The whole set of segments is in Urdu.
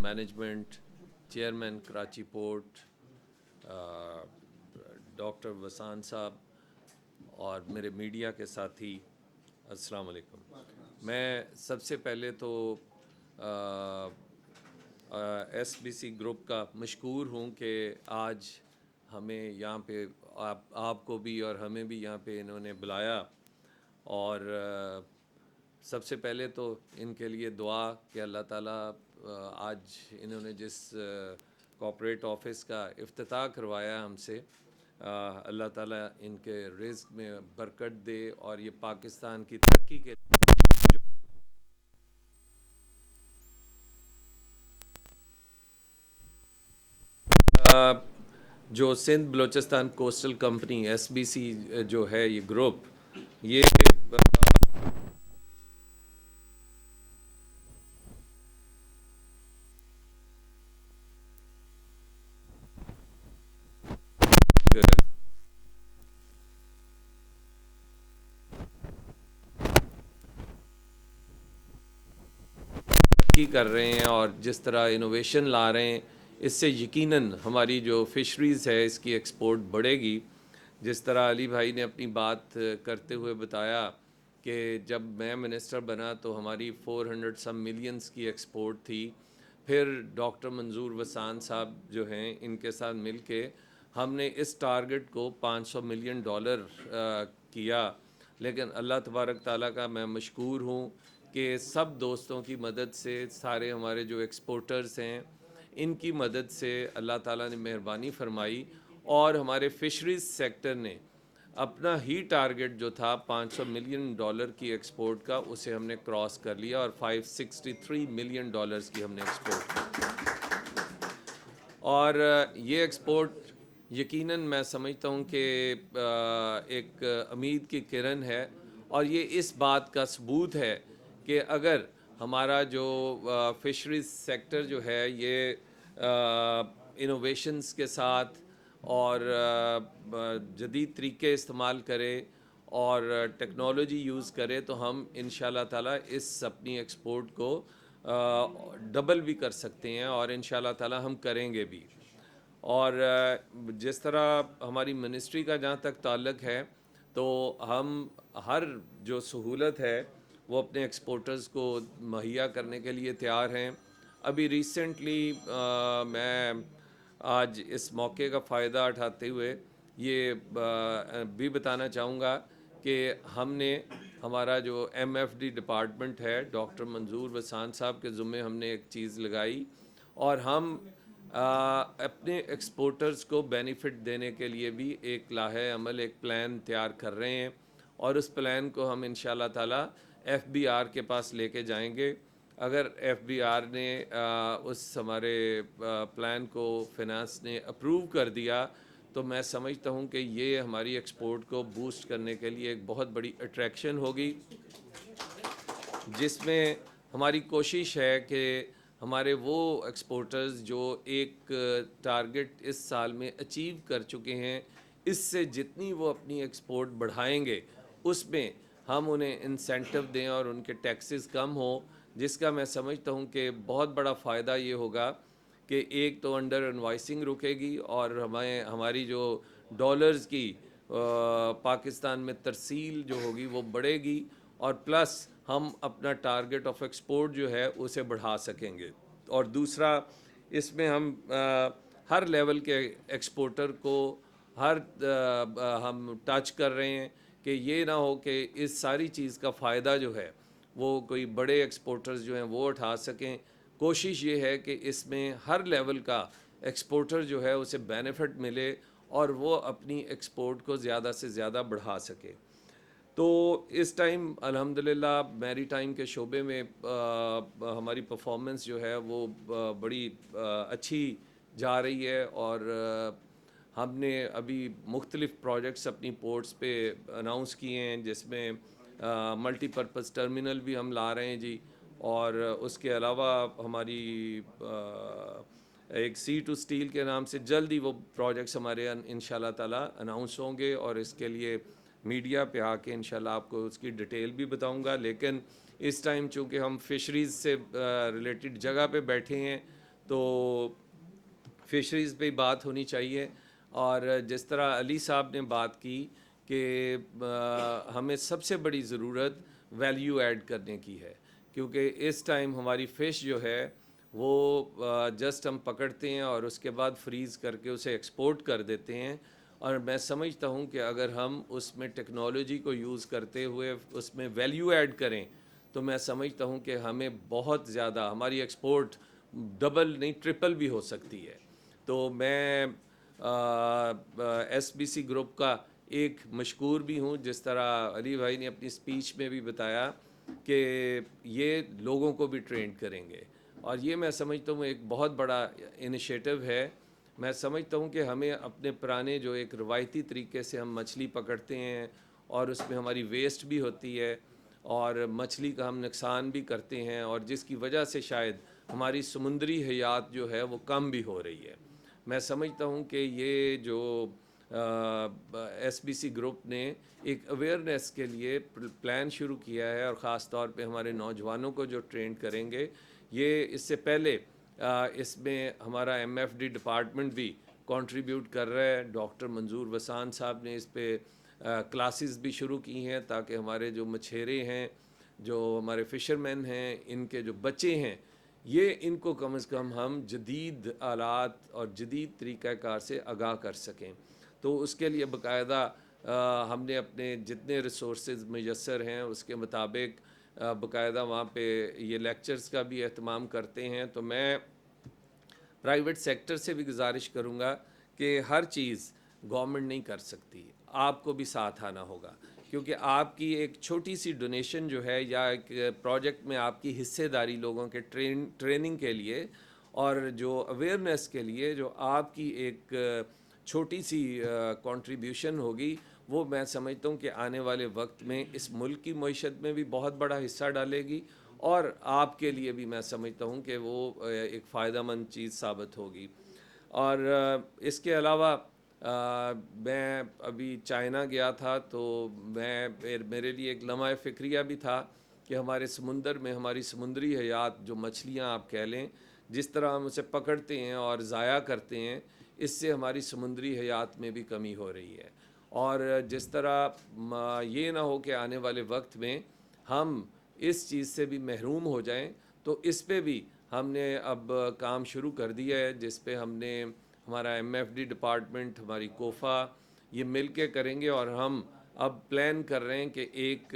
Management, chairman Karachi port doctor وسان صاحب اور میرے میڈیا کے ساتھی، السلام علیکم۔ میں سب سے پہلے تو ایس بی سی گروپ کا مشکور ہوں کہ آج ہمیں یہاں پہ آپ کو بھی اور ہمیں بھی یہاں پہ انہوں نے بلایا، اور سب سے پہلے تو ان کے لیے دعا کہ اللہ تعالیٰ آج انہوں نے جس کارپوریٹ آفس کا افتتاح کروایا ہم سے، اللہ تعالیٰ ان کے رزق میں برکت دے اور یہ پاکستان کی ترقی کے جو Sindh Balochistan coastal company S B C جو ہے یہ گروپ، یہ ترقی کر رہے ہیں اور جس طرح انوویشن لا رہے ہیں، اس سے یقیناً ہماری جو فشریز ہے اس کی ایکسپورٹ بڑھے گی۔ جس طرح علی بھائی نے اپنی بات کرتے ہوئے بتایا کہ جب میں منسٹر بنا تو ہماری 400 سم ملینز کی ایکسپورٹ تھی، پھر ڈاکٹر منظور وسان صاحب جو ہیں ان کے ساتھ مل کے ہم نے اس ٹارگٹ کو $500 ملین کیا۔ لیکن اللہ تبارک تعالیٰ کا میں مشکور ہوں کہ سب دوستوں کی مدد سے، سارے ہمارے جو ایکسپورٹرز ہیں ان کی مدد سے اللہ تعالیٰ نے مہربانی فرمائی، اور ہمارے فشریز سیکٹر نے اپنا ہی ٹارگٹ جو تھا $500 ملین کی ایکسپورٹ کا، اسے ہم نے کراس کر لیا اور $563 ملین کی ہم نے ایکسپورٹ کی۔ اور یہ ایکسپورٹ یقیناً میں سمجھتا ہوں کہ ایک امید کی کرن ہے، اور یہ اس بات کا ثبوت ہے کہ اگر ہمارا جو فشریز سیکٹر جو ہے یہ انوویشنز کے ساتھ اور جدید طریقے استعمال کرے اور ٹیکنالوجی یوز کرے تو ہم انشاءاللہ تعالیٰ اس اپنی ایکسپورٹ کو ڈبل بھی کر سکتے ہیں، اور انشاءاللہ تعالیٰ ہم کریں گے بھی۔ اور جس طرح ہماری منسٹری کا جہاں تک تعلق ہے تو ہم ہر جو سہولت ہے وہ اپنے ایکسپورٹرز کو مہیا کرنے کے لیے تیار ہیں۔ ابھی ریسنٹلی میں آج اس موقع کا فائدہ اٹھاتے ہوئے یہ بھی بتانا چاہوں گا کہ ہم نے ہمارا جو ایم ایف ڈی ڈپارٹمنٹ ہے ڈاکٹر منظور وسان صاحب کے ذمے ہم نے ایک چیز لگائی، اور ہم اپنے ایکسپورٹرز کو بینیفٹ دینے کے لیے بھی ایک لاہے عمل، ایک پلان تیار کر رہے ہیں، اور اس پلان کو ہم انشاءاللہ تعالیٰ ایف بی آر کے پاس لے کے جائیں گے۔ اگر ایف بی آر نے اس ہمارے پلان کو فنانس نے اپروو کر دیا تو میں سمجھتا ہوں کہ یہ ہماری ایکسپورٹ کو بوسٹ کرنے کے لیے ایک بہت بڑی اٹریکشن ہوگی، جس میں ہماری کوشش ہے کہ ہمارے وہ ایکسپورٹرز جو ایک ٹارگٹ اس سال میں اچیو کر چکے ہیں، اس سے جتنی وہ اپنی ایکسپورٹ بڑھائیں گے اس میں ہم انہیں انسینٹو دیں اور ان کے ٹیکسز کم ہوں، جس کا میں سمجھتا ہوں کہ بہت بڑا فائدہ یہ ہوگا کہ ایک تو انڈر انوائسنگ رکے گی، اور ہماری جو ڈالرز کی پاکستان میں ترسیل جو ہوگی وہ بڑھے گی، اور پلس ہم اپنا ٹارگٹ آف ایکسپورٹ جو ہے اسے بڑھا سکیں گے۔ اور دوسرا، اس میں ہم ہر لیول کے ایکسپورٹر کو ہم ٹچ کر رہے ہیں کہ یہ نہ ہو کہ اس ساری چیز کا فائدہ جو ہے وہ کوئی بڑے ایکسپورٹرز جو ہیں وہ اٹھا سکیں۔ کوشش یہ ہے کہ اس میں ہر لیول کا ایکسپورٹر جو ہے اسے بینیفٹ ملے اور وہ اپنی ایکسپورٹ کو زیادہ سے زیادہ بڑھا سکے۔ تو اس ٹائم الحمدللہ میری ٹائم کے شعبے میں ہماری پرفارمنس جو ہے وہ بڑی اچھی جا رہی ہے، اور ہم نے ابھی مختلف پروجیکٹس اپنی پورٹس پہ اناؤنس کیے ہیں، جس میں ملٹی پرپز ٹرمینل بھی ہم لا رہے ہیں جی، اور اس کے علاوہ ہماری ایک سی ٹو اسٹیل کے نام سے جلد ہی وہ پروجیکٹس ہمارے انشاءاللہ تعالیٰ اناؤنس ہوں گے، اور اس کے لیے میڈیا پہ آ کے انشاءاللہ آپ کو اس کی ڈیٹیل بھی بتاؤں گا۔ لیکن اس ٹائم چونکہ ہم فشریز سے ریلیٹڈ جگہ پہ بیٹھے ہیں تو فشریز پہ بات ہونی چاہیے. اور جس طرح علی صاحب نے بات کی کہ ہمیں سب سے بڑی ضرورت ویلیو ایڈ کرنے کی ہے، کیونکہ اس ٹائم ہماری فش جو ہے وہ جسٹ ہم پکڑتے ہیں اور اس کے بعد فریز کر کے اسے ایکسپورٹ کر دیتے ہیں. اور میں سمجھتا ہوں کہ اگر ہم اس میں ٹیکنالوجی کو یوز کرتے ہوئے اس میں ویلیو ایڈ کریں تو میں سمجھتا ہوں کہ ہمیں بہت زیادہ ہماری ایکسپورٹ ڈبل نہیں ٹرپل بھی ہو سکتی ہے. تو میں ایس بی سی گروپ کا ایک مشکور بھی ہوں، جس طرح علی بھائی نے اپنی اسپیچ میں بھی بتایا کہ یہ لوگوں کو بھی ٹرینڈ کریں گے، اور یہ میں سمجھتا ہوں ایک بہت بڑا انیشیٹو ہے. میں سمجھتا ہوں کہ ہمیں اپنے پرانے جو ایک روایتی طریقے سے ہم مچھلی پکڑتے ہیں اور اس میں ہماری ویسٹ بھی ہوتی ہے اور مچھلی کا ہم نقصان بھی کرتے ہیں، اور جس کی وجہ سے شاید ہماری سمندری حیات جو ہے وہ کم بھی ہو رہی ہے. میں سمجھتا ہوں کہ یہ جو ایس بی سی گروپ نے ایک اویئرنیس کے لیے پلان شروع کیا ہے، اور خاص طور پہ ہمارے نوجوانوں کو جو ٹرینڈ کریں گے، یہ اس سے پہلے اس میں ہمارا ایم ایف ڈی ڈپارٹمنٹ بھی کنٹریبیوٹ کر رہا ہے. ڈاکٹر منظور وسان صاحب نے اس پہ کلاسز بھی شروع کی ہیں تاکہ ہمارے جو مچھیرے ہیں، جو ہمارے فشرمین ہیں، ان کے جو بچے ہیں، یہ ان کو کم از کم ہم جدید آلات اور جدید طریقہ کار سے آگاہ کر سکیں. تو اس کے لیے باقاعدہ ہم نے اپنے جتنے ریسورسز میسر ہیں اس کے مطابق باقاعدہ وہاں پہ یہ لیکچرز کا بھی اہتمام کرتے ہیں. تو میں پرائیویٹ سیکٹر سے بھی گزارش کروں گا کہ ہر چیز گورنمنٹ نہیں کر سکتی، آپ کو بھی ساتھ آنا ہوگا، کیونکہ آپ کی ایک چھوٹی سی ڈونیشن جو ہے یا ایک پروجیکٹ میں آپ کی حصے داری لوگوں کے ٹریننگ کے لیے اور جو اویئرنیس کے لیے جو آپ کی ایک چھوٹی سی کنٹریبیوشن ہوگی، وہ میں سمجھتا ہوں کہ آنے والے وقت میں اس ملک کی معیشت میں بھی بہت بڑا حصہ ڈالے گی، اور آپ کے لیے بھی میں سمجھتا ہوں کہ وہ ایک فائدہ مند چیز ثابت ہوگی. اور اس کے علاوہ میں ابھی چائنا گیا تھا، تو میرے لیے ایک لمحہ فکریہ بھی تھا کہ ہمارے سمندر میں ہماری سمندری حیات جو مچھلیاں آپ کہہ لیں، جس طرح ہم اسے پکڑتے ہیں اور ضائع کرتے ہیں، اس سے ہماری سمندری حیات میں بھی کمی ہو رہی ہے. اور جس طرح یہ نہ ہو کہ آنے والے وقت میں ہم اس چیز سے بھی محروم ہو جائیں، تو اس پہ بھی ہم نے اب کام شروع کر دیا ہے، جس پہ ہم نے ہمارا ایم ایف ڈی ڈپارٹمنٹ، ہماری کوفا، یہ مل کے کریں گے. اور ہم اب پلان کر رہے ہیں کہ ایک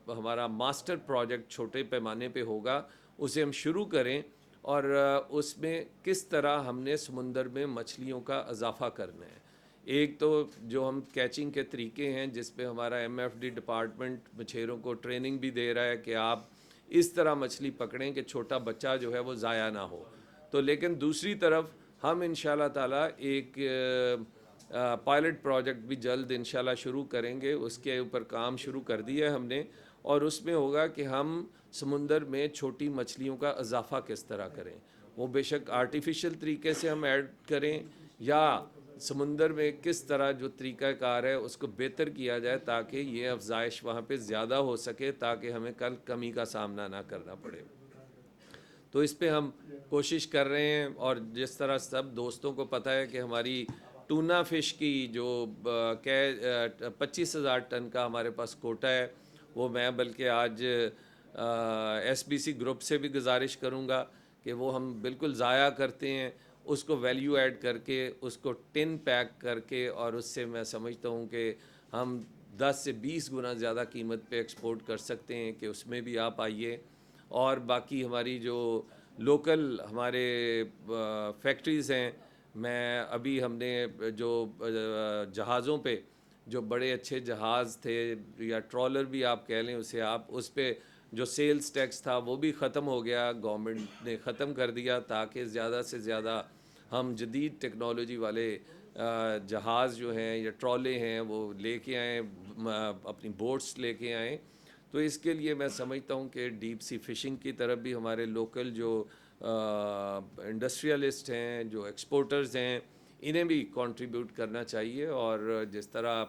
ہمارا ماسٹر پروجیکٹ چھوٹے پیمانے پہ ہوگا، اسے ہم شروع کریں، اور اس میں کس طرح ہم نے سمندر میں مچھلیوں کا اضافہ کرنا ہے. ایک تو جو ہم کیچنگ کے طریقے ہیں، جس پہ ہمارا ایم ایف ڈی ڈپارٹمنٹ مچھیروں کو ٹریننگ بھی دے رہا ہے کہ آپ اس طرح مچھلی پکڑیں کہ چھوٹا بچہ جو ہے وہ ضائع نہ ہو. تو لیکن دوسری طرف ہم انشاءاللہ تعالیٰ ایک پائلٹ پروجیکٹ بھی جلد انشاءاللہ شروع کریں گے. اس کے اوپر کام شروع کر دیا ہے ہم نے، اور اس میں ہوگا کہ ہم سمندر میں چھوٹی مچھلیوں کا اضافہ کس طرح کریں. وہ بے شک آرٹیفیشل طریقے سے ہم ایڈ کریں، یا سمندر میں کس طرح جو طریقہ کار ہے اس کو بہتر کیا جائے تاکہ یہ افزائش وہاں پہ زیادہ ہو سکے، تاکہ ہمیں کل کمی کا سامنا نہ کرنا پڑے. تو اس پہ ہم کوشش کر رہے ہیں. اور جس طرح سب دوستوں کو پتہ ہے کہ ہماری ٹونا فش کی جو 25,000 ٹن کا ہمارے پاس کوٹا ہے، وہ میں بلکہ آج ایس بی سی گروپ سے بھی گزارش کروں گا کہ وہ ہم بالکل ضائع کرتے ہیں، اس کو ویلیو ایڈ کر کے، اس کو ٹن پیک کر کے، اور اس سے میں سمجھتا ہوں کہ ہم 10 سے 20 گنا زیادہ قیمت پہ ایکسپورٹ کر سکتے ہیں. کہ اس میں بھی آپ آئیے. اور باقی ہماری جو لوکل ہمارے فیکٹریز ہیں، میں ابھی ہم نے جو جہازوں پہ جو بڑے اچھے جہاز تھے، یا ٹرالر بھی آپ کہہ لیں اسے آپ، اس پہ جو سیلز ٹیکس تھا وہ بھی ختم ہو گیا، گورنمنٹ نے ختم کر دیا، تاکہ زیادہ سے زیادہ ہم جدید ٹیکنالوجی والے جہاز جو ہیں یا ٹرالے ہیں وہ لے کے آئیں، اپنی بوٹس لے کے آئیں. تو اس کے لیے میں سمجھتا ہوں کہ ڈیپ سی فشنگ کی طرف بھی ہمارے لوکل جو انڈسٹریلسٹ ہیں، جو ایکسپورٹرز ہیں، انہیں بھی کنٹریبیوٹ کرنا چاہیے. اور جس طرح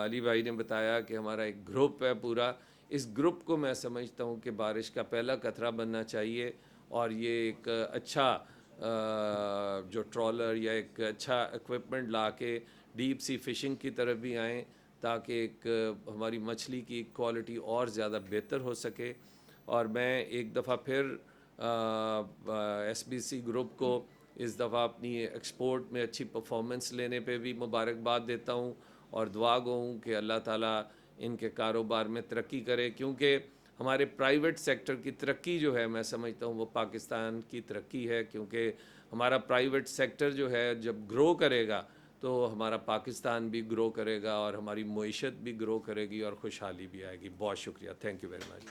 علی بھائی نے بتایا کہ ہمارا ایک گروپ ہے پورا، اس گروپ کو میں سمجھتا ہوں کہ بارش کا پہلا قطرہ بننا چاہیے. اور یہ ایک اچھا جو ٹرالر یا ایک اچھا ایکوپمنٹ لا کے ڈیپ سی فشنگ کی طرف بھی آئیں تاکہ ایک ہماری مچھلی کی کوالٹی اور زیادہ بہتر ہو سکے. اور میں ایک دفعہ پھر ایس بی سی گروپ کو اس دفعہ اپنی ایکسپورٹ میں اچھی پرفارمنس لینے پہ بھی مبارکباد دیتا ہوں اور دعا گو ہوں کہ اللہ تعالیٰ ان کے کاروبار میں ترقی کرے, کیونکہ ہمارے پرائیویٹ سیکٹر کی ترقی جو ہے میں سمجھتا ہوں وہ پاکستان کی ترقی ہے, کیونکہ ہمارا پرائیویٹ سیکٹر جو ہے جب گرو کرے گا تو ہمارا پاکستان بھی گرو کرے گا اور ہماری معیشت بھی گرو کرے گی اور خوشحالی بھی آئے گی. بہت شکریہ, تھینک یو ویری مچ.